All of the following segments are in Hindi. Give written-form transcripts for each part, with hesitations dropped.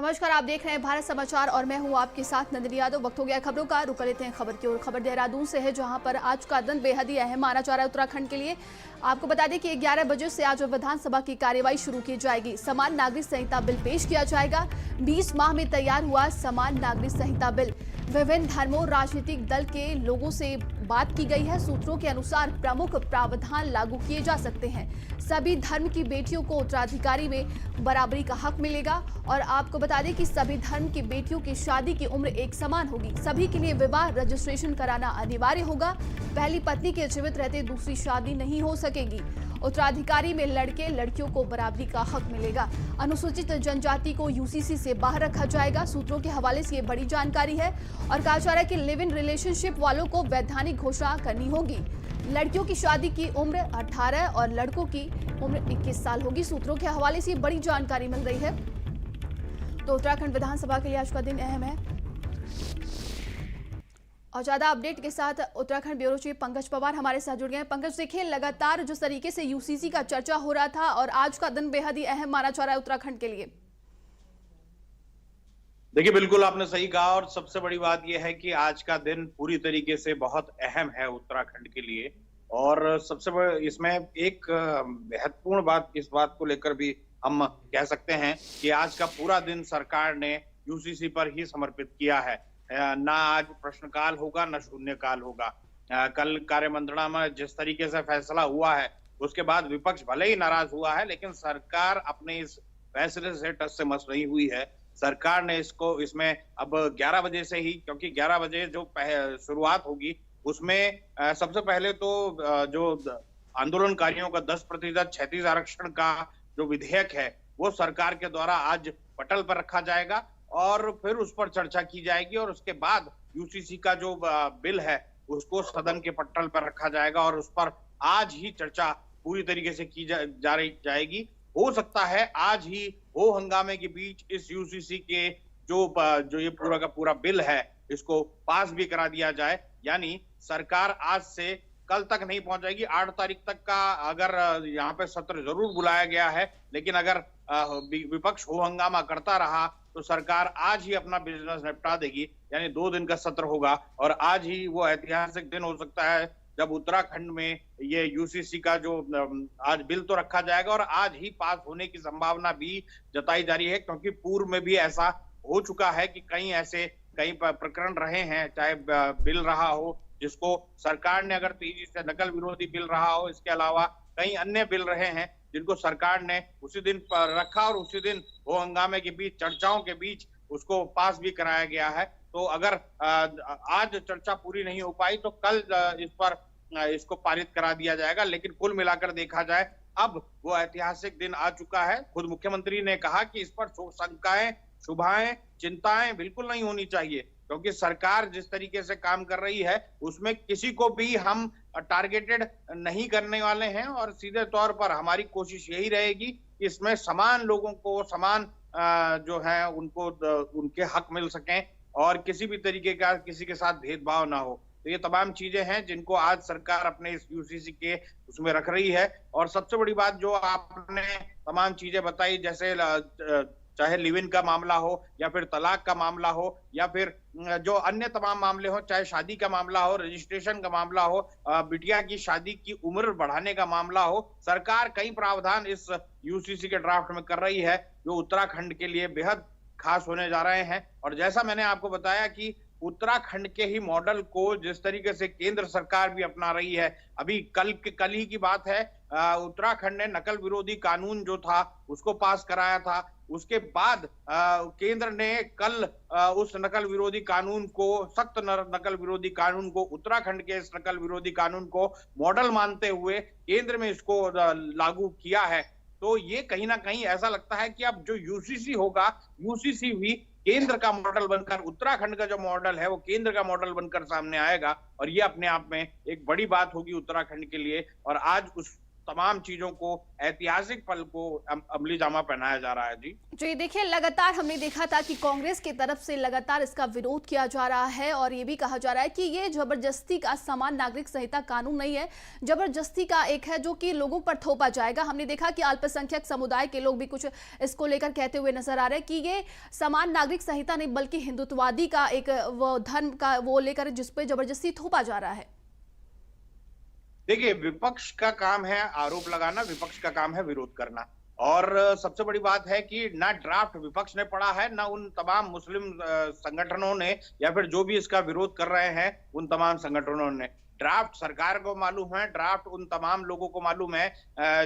नमस्कार, आप देख रहे हैं भारत समाचार और मैं हूं आपके साथ नंदिनी यादव। वक्त हो गया खबरों का, रुक लेते हैं खबर की ओर। खबर देहरादून से है, जहां पर आज का दिन बेहद ही अहम माना जा रहा है उत्तराखंड के लिए। आपको बता दें कि 11 बजे से आज विधानसभा की कार्यवाही शुरू की जाएगी। समान नागरिक संहिता बिल पेश किया जाएगा। 20 माह में तैयार हुआ समान नागरिक संहिता बिल। विभिन्न धर्मों, राजनीतिक दल के लोगों से बात की गई है। सूत्रों के अनुसार प्रमुख प्रावधान लागू किए जा सकते हैं। सभी धर्म की बेटियों को उत्तराधिकारी में बराबरी का हक मिलेगा। और आपको बता दें कि सभी धर्म की बेटियों की शादी की उम्र एक समान होगी। सभी के लिए विवाह रजिस्ट्रेशन कराना अनिवार्य होगा। पहली पत्नी के जीवित रहते दूसरी शादी नहीं हो सकेगी। उत्तराधिकारी में लड़के लड़कियों को बराबरी का हक मिलेगा। अनुसूचित जनजाति को यूसीसी से बाहर रखा जाएगा। सूत्रों के हवाले से ये बड़ी जानकारी है। और कहा जा रहा है कि लिव इन रिलेशनशिप वालों को वैधानिक घोषणा करनी होगी। लड़कियों की शादी की उम्र 18 और लड़कों की उम्र 21 साल होगी। सूत्रों के हवाले से बड़ी जानकारी मिल रही है। तो उत्तराखंड विधानसभा के लिए आज का दिन अहम है। और ज्यादा अपडेट के साथ उत्तराखंड ब्यूरो चीफ पंकज पवार हमारे साथ जुड़ गए हैं। पंकज, देखिए लगातार जिस तरीके से यूसीसी का चर्चा हो रहा था और आज का दिन बेहद ही अहम माना जा रहा है उत्तराखंड के लिए। देखिए, बिल्कुल आपने सही कहा और सबसे बड़ी बात यह है कि आज का दिन पूरी तरीके से बहुत अहम है उत्तराखंड के लिए। और सबसे बड़ा इसमें एक महत्वपूर्ण बात, इस बात को लेकर भी हम कह सकते हैं कि आज का पूरा दिन सरकार ने यूसीसी पर ही समर्पित किया है। ना आज प्रश्नकाल होगा, ना शून्यकाल होगा। कल कार्यमंत्रणा में जिस तरीके से फैसला हुआ है उसके बाद विपक्ष भले ही नाराज हुआ है, लेकिन सरकार अपने इस फैसले से टस से मस नहीं हुई है। सरकार ने इसमें अब 11 बजे से ही, क्योंकि 11 बजे जो शुरुआत होगी उसमें सबसे पहले तो जो आंदोलनकारियों का 10% क्षैतिज आरक्षण का जो विधेयक है वो सरकार के द्वारा आज पटल पर रखा जाएगा और फिर उस पर चर्चा की जाएगी। और उसके बाद यूसीसी का जो बिल है उसको सदन के पटल पर रखा जाएगा और उस पर आज ही चर्चा पूरी तरीके से की जाएगी। हो सकता है आज ही हो हंगामे के बीच इस यूसीसी के जो ये पूरा का पूरा बिल है इसको पास भी करा दिया जाए। यानी सरकार आज से कल तक नहीं पहुंचेगी। 8 तारीख तक का अगर यहाँ पे सत्र जरूर बुलाया गया है, लेकिन अगर विपक्ष हो हंगामा करता रहा तो सरकार आज ही अपना बिजनेस निपटा देगी। यानी 2 दिन का सत्र होगा और आज ही वो ऐतिहासिक दिन हो सकता है जब उत्तराखंड में ये यूसीसी का जो आज बिल तो रखा जाएगा और आज ही पास होने की संभावना भी जताई जा रही है, क्योंकि पूर्व में भी ऐसा हो चुका है कि कई प्रकरण रहे हैं, चाहे बिल रहा हो जिसको सरकार ने अगर तेजी से, नकल विरोधी बिल रहा हो, इसके अलावा कई अन्य बिल रहे हैं जिनको सरकार ने उसी दिन पर रखा और उसी दिन वो हंगामे के बीच, चर्चाओं के बीच उसको पास भी कराया गया है। तो अगर आज चर्चा पूरी नहीं हो पाई तो कल इसको पारित करा दिया जाएगा। लेकिन कुल मिलाकर देखा जाए अब वो ऐतिहासिक दिन आ चुका है। खुद मुख्यमंत्री ने कहा कि इस पर शंकाएं, शुभाएं, चिंताएं बिल्कुल नहीं होनी चाहिए, क्योंकि सरकार जिस तरीके से काम कर रही है उसमें किसी को भी हम टारगेटेड नहीं करने वाले हैं और सीधे तौर पर हमारी कोशिश यही रहेगी कि इसमें समान लोगों को समान जो है उनको उनके हक मिल सकें और किसी भी तरीके का किसी के साथ भेदभाव ना हो। तो ये तमाम चीजें हैं जिनको आज सरकार अपने इस यूसीसी के उसमें रख रही है। और सबसे बड़ी बात जो आपने तमाम चीजें बताई, जैसे चाहे लिव इन का मामला हो या फिर तलाक का मामला हो या फिर जो अन्य तमाम मामले हो, चाहे शादी का मामला हो, रजिस्ट्रेशन का मामला हो, बिटिया की शादी की उम्र बढ़ाने का मामला हो, सरकार कई प्रावधान इस यूसीसी के ड्राफ्ट में कर रही है जो उत्तराखंड के लिए बेहद खास होने जा रहे हैं। और जैसा मैंने आपको बताया कि उत्तराखंड के ही मॉडल को जिस तरीके से केंद्र सरकार भी अपना रही है, अभी कल ही की बात है, उत्तराखंड ने नकल विरोधी कानून जो था उसको पास कराया था। उसके बाद केंद्र ने कल उस नकल विरोधी कानून को, सख्त नकल विरोधी कानून को, उत्तराखंड के इस नकल विरोधी कानून को मॉडल मानते हुए केंद्र में इसको लागू किया है। तो ये कहीं ना कहीं ऐसा लगता है कि अब जो यूसीसी होगा, यूसीसी भी केंद्र का मॉडल बनकर, उत्तराखंड का जो मॉडल है वो केंद्र का मॉडल बनकर सामने आएगा और ये अपने आप में एक बड़ी बात होगी उत्तराखंड के लिए। और आज उस तमाम चीजों को, ऐतिहासिक पल को अमली जामा पहनाया जा रहा है। जी देखिए, लगातार हमने देखा था कि कांग्रेस की तरफ से लगातार इसका विरोध किया जा रहा है और ये भी कहा जा रहा है कि ये जबरदस्ती का समान नागरिक संहिता कानून नहीं है, जबरदस्ती का एक है जो कि लोगों पर थोपा जाएगा। हमने देखा कि अल्पसंख्यक समुदाय के लोग भी कुछ इसको लेकर कहते हुए नजर आ रहे हैं कि ये समान नागरिक संहिता नहीं बल्कि हिंदुत्ववादी का एक वो धर्म का वो लेकर जिस पे जबरदस्ती थोपा जा रहा है। देखिए, विपक्ष का काम है आरोप लगाना, विपक्ष का काम है विरोध करना। और सबसे बड़ी बात है कि ना ड्राफ्ट विपक्ष ने पढ़ा है, ना उन तमाम मुस्लिम संगठनों ने, या फिर जो भी इसका विरोध कर रहे हैं उन तमाम संगठनों ने। ड्राफ्ट सरकार को मालूम है, ड्राफ्ट उन तमाम लोगों को मालूम है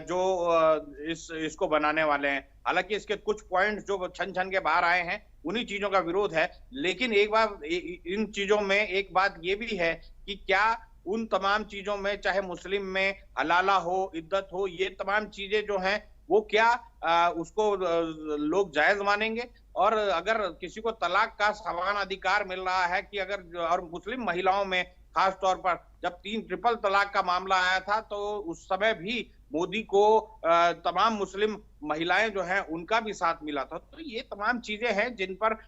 जो इसको बनाने वाले हैं। हालांकि इसके कुछ पॉइंट्स जो छन छन के बाहर आए हैं उन्हीं चीजों का विरोध है। लेकिन एक बार इन चीजों में एक बात ये भी है कि क्या उन तमाम चीजों में, चाहे मुस्लिम में हलाला हो, इद्दत हो, ये तमाम चीजें जो हैं वो क्या उसको लोग जायज मानेंगे? और अगर किसी को तलाक का समान अधिकार मिल रहा है कि अगर, और मुस्लिम महिलाओं में खास तौर पर जब 3 ट्रिपल तलाक का मामला आया था तो उस समय भी मोदी को तमाम मुस्लिम महिलाएं जो हैं उनका भी साथ मिला था। तो ये तमाम चीजें हैं जिन पर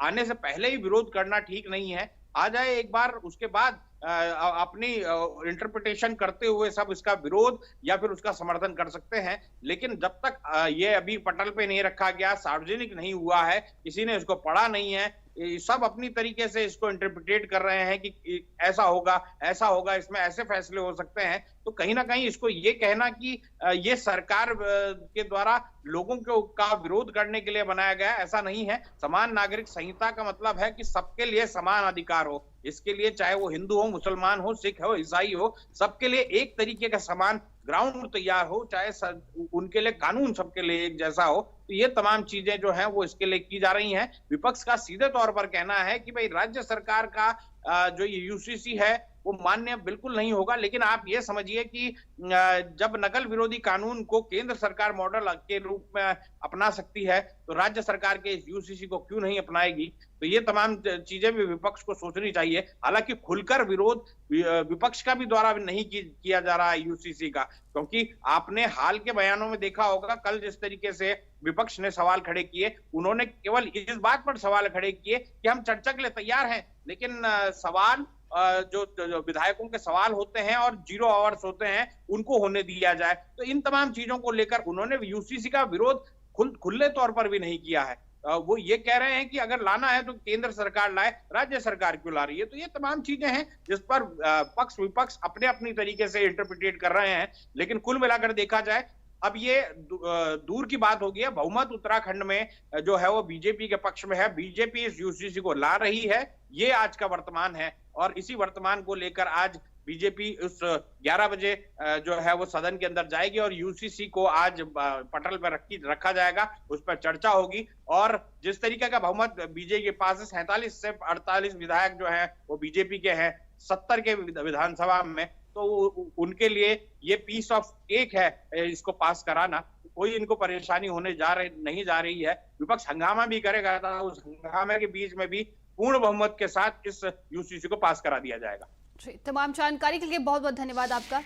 आने से पहले ही विरोध करना ठीक नहीं है। आ जाए एक बार, उसके बाद अपनी इंटरप्रिटेशन करते हुए सब इसका विरोध या फिर उसका समर्थन कर सकते हैं। लेकिन जब तक ये अभी पटल पे नहीं रखा गया, सार्वजनिक नहीं हुआ है, किसी ने इसको पढ़ा नहीं है, सब अपनी तरीके से इसको इंटरप्रिटेट कर रहे हैं कि ऐसा होगा, इसमें ऐसे फैसले हो सकते हैं। तो कहीं ना कहीं इसको ये कहना कि ये सरकार के द्वारा लोगों का विरोध करने के लिए बनाया गया, ऐसा नहीं है। समान नागरिक संहिता का मतलब है कि सबके लिए समान अधिकार हो। इसके लिए चाहे वो हिंदू हो, मुसलमान हो, सिख हो, ईसाई हो, सबके लिए एक तरीके का समान ग्राउंड तैयार हो, चाहे उनके लिए कानून सबके लिए एक जैसा हो। तो ये तमाम चीजें जो हैं वो इसके लिए की जा रही हैं। विपक्ष का सीधे तौर पर कहना है कि भाई राज्य सरकार का जो ये यूसीसी है वो मान्य बिल्कुल नहीं होगा। लेकिन आप ये समझिए कि जब नकल विरोधी कानून को केंद्र सरकार मॉडल के रूप में अपना सकती है तो राज्य सरकार के इस यूसीसी को क्यों नहीं अपनाएगी? तो ये तमाम चीजें भी विपक्ष को सोचनी चाहिए। हालांकि खुलकर विरोध विपक्ष का भी द्वारा नहीं किया जा रहा है यूसीसी का, क्योंकि आपने हाल के बयानों में देखा होगा कल जिस तरीके से विपक्ष ने सवाल खड़े किए, उन्होंने केवल इस बात पर सवाल खड़े किए कि हम चर्चा के लिए तैयार हैं, लेकिन सवाल जो विधायकों के सवाल होते हैं और 0 आवर्स होते हैं उनको होने दिया जाए। तो इन तमाम चीजों को लेकर उन्होंने यूसीसी का विरोध खुले तौर पर भी नहीं किया है। वो ये कह रहे हैं कि अगर लाना है तो केंद्र सरकार लाए, राज्य सरकार क्यों ला रही है? तो ये तमाम चीजें हैं जिस पर पक्ष विपक्ष अपने अपनी तरीके से इंटरप्रिटेट कर रहे हैं। लेकिन कुल मिलाकर देखा जाए, अब ये दूर की बात होगी है, बहुमत उत्तराखंड में जो है वो बीजेपी के पक्ष में है। बीजेपी इस यूसीसी को ला रही है, ये आज का वर्तमान है। और इसी वर्तमान को लेकर आज बीजेपी उस 11 बजे जो है वो सदन के अंदर जाएगी और यूसीसी को आज पटल पर रखा जाएगा, उस पर चर्चा होगी। और जिस तरीके का बहुमत बीजेपी के पास है, 47 से 48 विधायक जो हैं वो बीजेपी के हैं 70 के विधानसभा में, तो उनके लिए ये पीस ऑफ केक है इसको पास कराना। कोई इनको परेशानी होने नहीं जा रही है। विपक्ष हंगामा भी करेगा, उस हंगामे के बीच में भी पूर्ण बहुमत के साथ इस यूसीसी को पास करा दिया जाएगा। तमाम जानकारी के लिए बहुत बहुत धन्यवाद आपका।